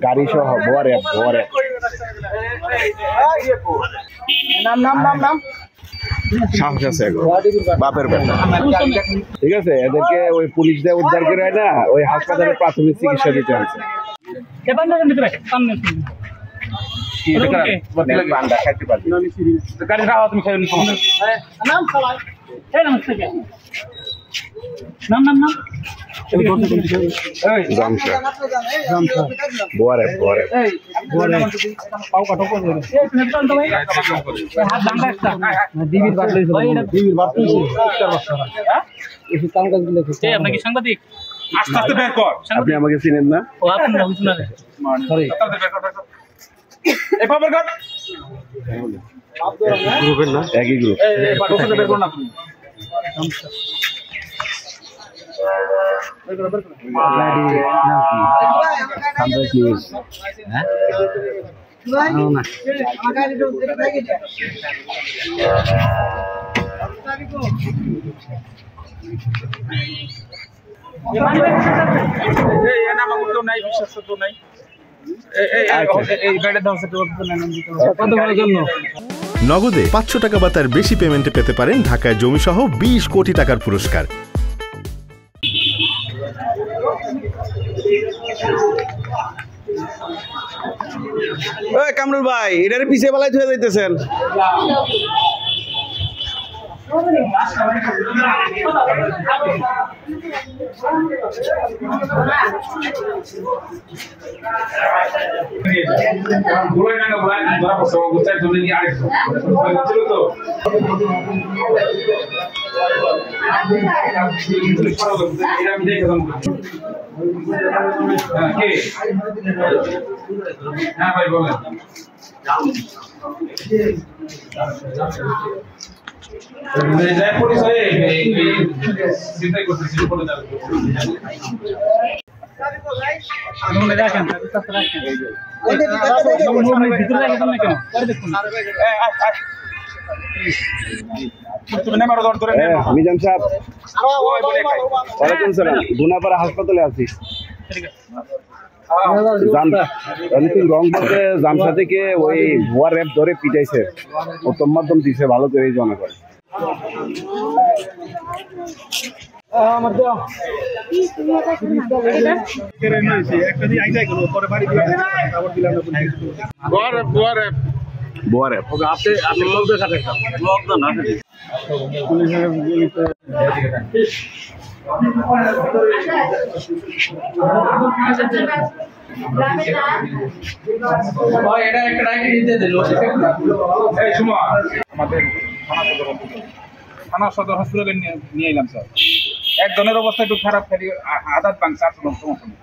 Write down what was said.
গাড়ি সহ বরে নাম নাম নাম নাম সাহস আছে বাপের বেটা। ঠিক আছে, এদেরকে ওই পুলিশ দিয়ে উদ্ধার করে না ওই হাসপাতালে প্রাথমিক চিকিৎসা দিতে হয়েছে। আপনি আমাকে চিনেন না? গ্রুপের না, একই গ্রুপ। নগদে 500 টাকা বা তার বেশি পেমেন্টে পেতে পারেন ঢাকায় জমিসহ 20 কোটি টাকার পুরস্কার। কামরুল ভাই, এটারে পিছিয়ে বেলায় ধুয়ে যাইতেছেন। হ্যাঁ ভাই বলেন। মিজান সাহেব, ওয়ালাইকুম সালাম। গুনাপাড়া হাসপাতালে আছি। রংপুরে জামসা থেকে ওই ভুয়া র্যাপ ধরে পিটাইছে, উত্তম মাধ্যম দিছে, ভালো করে জনা করে। থানা সদর হসপিটালে নিয়ে এলাম স্যার। একজনের অবস্থা একটু খারাপ, খালি আদাত ভাঙছে, আর সমস্যা নেই।